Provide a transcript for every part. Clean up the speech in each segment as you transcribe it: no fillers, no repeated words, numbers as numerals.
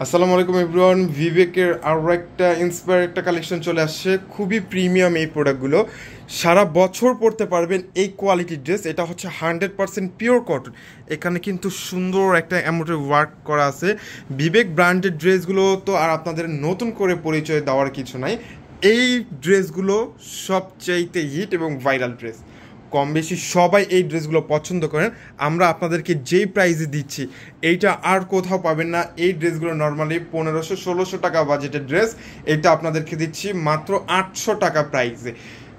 আসসালামু আলাইকুম এভরিওয়ান। ভিভেকের আরও একটা ইন্সপায়ার একটা কালেকশন চলে আসছে, খুবই প্রিমিয়াম এই প্রোডাক্টগুলো। সারা বছর পরতে পারবেন এই কোয়ালিটির ড্রেস। এটা হচ্ছে 100% পিওর কটন। এখানে কিন্তু সুন্দর একটা এমব্রয়ডারি ওয়ার্ক করা আছে। ভিভেক ব্র্যান্ডের ড্রেসগুলো তো আর আপনাদের নতুন করে পরিচয় দেওয়ার কিছু নাই। এই ড্রেসগুলো সবচাইতে হিট এবং ভাইরাল ড্রেস। কম বেশি সবাই এই ড্রেসগুলো পছন্দ করেন। আমরা আপনাদেরকে যেই প্রাইসে দিচ্ছি এইটা আর কোথাও পাবেন না। এই ড্রেসগুলো নর্মালি 1500-1600 টাকা বাজেটের ড্রেস, এটা আপনাদেরকে দিচ্ছি মাত্র 800 টাকা প্রাইসে।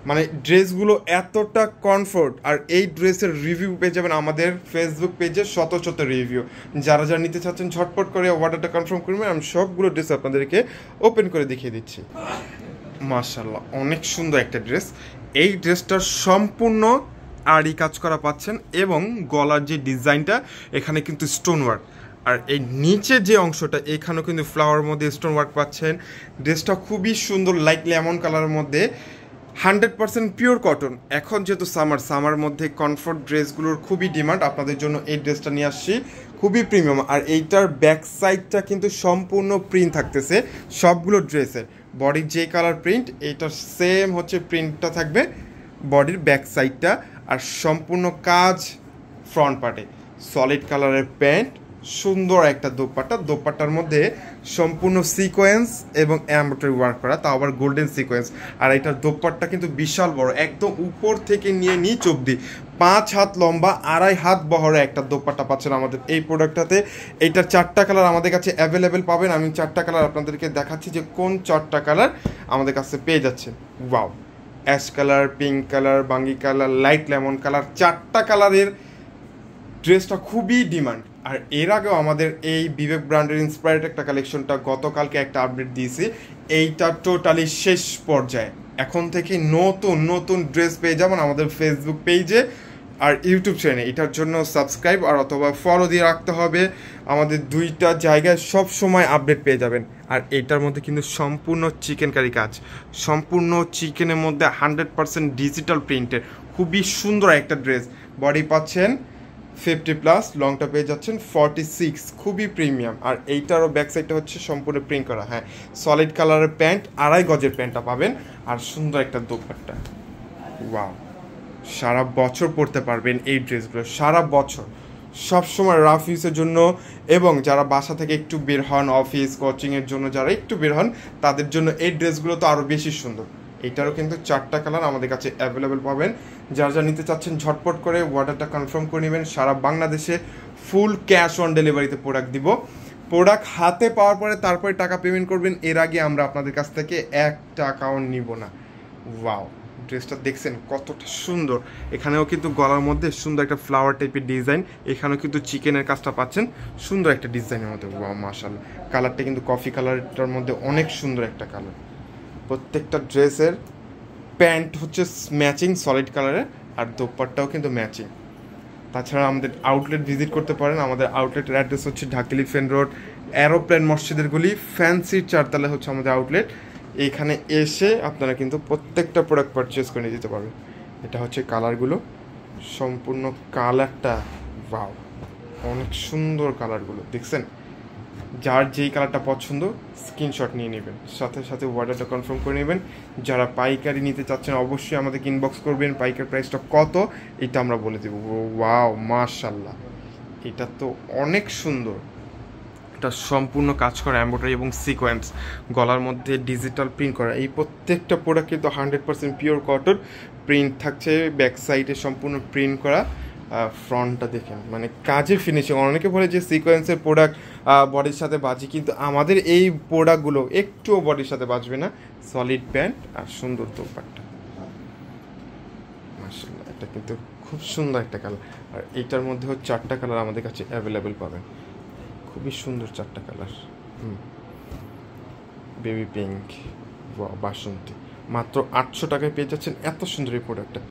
মানে ড্রেসগুলো এতটা কমফোর্ট। আর এই ড্রেসের রিভিউ পেয়ে যাবেন আমাদের ফেসবুক পেজে, শত শত রিভিউ। যারা যারা নিতে চাচ্ছেন ঝটপট করে অর্ডারটা কনফার্ম করবেন। আমি সবগুলো ড্রেস আপনাদেরকে ওপেন করে দেখিয়ে দিচ্ছি। মাশাআল্লাহ, অনেক সুন্দর একটা ড্রেস। এই ড্রেসটার সম্পূর্ণ আড়ি কাজ করা পাচ্ছেন এবং গলার যে ডিজাইনটা এখানে কিন্তু স্টোন ওয়ার্ক। আর এই নিচে যে অংশটা এখানেও কিন্তু ফ্লাওয়ার মধ্যে স্টোন ওয়ার্ক পাচ্ছেন। ড্রেসটা খুবই সুন্দর, লাইট লেমন কালারের মধ্যে, 100% পিওর কটন। এখন যেহেতু সামার মধ্যে কমফোর্ট ড্রেসগুলোর খুবই ডিমান্ড, আপনাদের জন্য এই ড্রেসটা নিয়ে আসছি, খুবই প্রিমিয়াম। আর এইটার ব্যাক সাইডটা কিন্তু সম্পূর্ণ প্রিন্ট থাকতেছে সবগুলো ড্রেসের। বডির যে কালার প্রিন্ট এইটার সেম হচ্ছে প্রিন্টটা থাকবে বডির ব্যাক সাইডটা। আর সম্পূর্ণ কাজ ফ্রন্ট পার্টে, সলিড কালারের প্যান্ট, সুন্দর একটা দোপাট্টার মধ্যে সম্পূর্ণ সিকোয়েন্স এবং এমব্রয়ডারি ওয়ার্ক করা, তাও আবার গোল্ডেন সিকোয়েন্স। আর এটার দোপাট্টা কিন্তু বিশাল বড়, একদম উপর থেকে নিয়ে নিচ অবধি 5 হাত লম্বা, 2.5 হাত বহরে একটা দোপাট্টা পাচ্ছেন আমাদের এই প্রোডাক্টটাতে। এইটার 4টা কালার আমাদের কাছে অ্যাভেলেবেল পাবেন। আমি 4টা কালার আপনাদেরকে দেখাচ্ছি যে কোন 4টা কালার আমাদের কাছে পেয়ে যাচ্ছে। Wow, ash colour, pink colour, বাঙ্গি কালার, লাইট লেমন কালার, 4টা কালারের ড্রেসটা খুবই ডিমান্ড। আর এর আগেও আমাদের এই বিবেক ব্র্যান্ডের ইন্সপায়ার্ড একটা কালেকশনটা গতকালকে একটা আপডেট দিয়েছি, এইটা টোটালি শেষ পর্যায়ে। এখন থেকে নতুন নতুন ড্রেস পেয়ে যাবেন আমাদের ফেসবুক পেজে আর ইউটিউব চ্যানেলে। এটার জন্য সাবস্ক্রাইব আর অথবা ফলো দিয়ে রাখতে হবে। আমাদের 2টা জায়গায় সব সময় আপডেট পেয়ে যাবেন। আর এইটার মধ্যে কিন্তু সম্পূর্ণ চিকেন কারি কাজ, সম্পূর্ণ চিকেনের মধ্যে 100% ডিজিটাল প্রিন্টের খুবই সুন্দর একটা ড্রেস। বডি পাচ্ছেন 50+, লংটা পেয়ে যাচ্ছেন 46, খুবই প্রিমিয়াম। আর এইটারও ব্যাক সাইডটা হচ্ছে সম্পূর্ণ প্রিন্ট করা। হ্যাঁ, সলিড কালারের প্যান্ট, 2.5 গজের প্যান্টটা পাবেন। আর সুন্দর একটা দোপাট্টা। ওয়াও, সারা বছর পরতে পারবেন এই ড্রেসগুলো, সারা বছর, সবসময় রাফ ইউজের জন্য। এবং যারা বাসা থেকে একটু বের হন, অফিস কোচিংয়ের জন্য যারা একটু বের হন, তাদের জন্য এই ড্রেসগুলো তো আরও বেশি সুন্দর। এইটারও কিন্তু 4টা কালার আমাদের কাছে অ্যাভেলেবেল পাবেন। যারা যা নিতে চাচ্ছেন ঝটপট করে অর্ডারটা কনফার্ম করে নেবেন। সারা বাংলাদেশে ফুল ক্যাশ অন ডেলিভারিতে প্রোডাক্ট দিব। প্রোডাক্ট হাতে পাওয়ার পরে তারপরে টাকা পেমেন্ট করবেন, এর আগে আমরা আপনাদের কাছ থেকে 1 টাকাও নিব না। ওয়াও, ড্রেসটা দেখছেন কতটা সুন্দর। এখানেও কিন্তু গলার মধ্যে সুন্দর একটা ফ্লাওয়ার টাইপের ডিজাইন, এখানেও কিন্তু চিকেনের কাজটা পাচ্ছেন সুন্দর একটা ডিজাইনের মধ্যে। ওয়াও, মাশাআল্লাহ, কালারটা কিন্তু কফি কালারটার মধ্যে অনেক সুন্দর একটা কালার। প্রত্যেকটা ড্রেসের প্যান্ট হচ্ছে ম্যাচিং সলিড কালারের, আর দোপাট্টাও কিন্তু ম্যাচিং। তাছাড়া আমাদের আউটলেট ভিজিট করতে পারেন। আমাদের আউটলেটের অ্যাড্রেস হচ্ছে ঢাকা এলিফ্যান্ট রোড, এরোপ্লেন মসজিদের গলি, ফ্যান্সির 4 হচ্ছে আমাদের আউটলেট। এইখানে এসে আপনারা কিন্তু প্রত্যেকটা প্রোডাক্ট পারচেস করে নিয়ে যেতে পারবেন। এটা হচ্ছে কালারগুলো, সম্পূর্ণ কালারটা ওয়াও, অনেক সুন্দর কালারগুলো দেখছেন। যার যেই কালারটা পছন্দ স্ক্রিনশট নিয়ে নেবেন, সাথে সাথে অর্ডারটা কনফার্ম করে নেবেন। যারা পাইকারি নিতে চাচ্ছেন অবশ্যই আমাদেরকে ইনবক্স করবেন, পাইকারি প্রাইসটা কত এটা আমরা বলে দেবো। ওয়াও, মাশাআল্লাহ, এটা তো অনেক সুন্দর। এটা সম্পূর্ণ কাজ করা এমব্রয়ডারি এবং সিকোয়েন্স, গলার মধ্যে ডিজিটাল প্রিন্ট করা। এই প্রত্যেকটা প্রোডাক্ট কিন্তু 100% পিওর কটন। প্রিন্ট থাকছে ব্যাক সাইডে সম্পূর্ণ প্রিন্ট করা। ফ্রন্টটা দেখেন, মানে কাজের ফিনিশিং। অনেকে বলে যে সিকোয়েন্সের প্রোডাক্ট বডির সাথে বাজে, কিন্তু আমাদের এই প্রোডাক্টগুলো একটুও বডির সাথে বাজবে না। সলিড প্যান্ট আর সুন্দর দোপাট্টা, মাশাআল্লাহ, এটা কিন্তু খুব সুন্দর একটা কালার। আর এইটার মধ্যেও 4টা কালার আমাদের কাছে অ্যাভেলেবেল পাবেন, খুবই সুন্দর 4টা কালার। বেবি পিঙ্ক, বাসন্তী, মাত্র 800 টাকায় পেয়ে যাচ্ছেন এত সুন্দর এই প্রোডাক্টটা।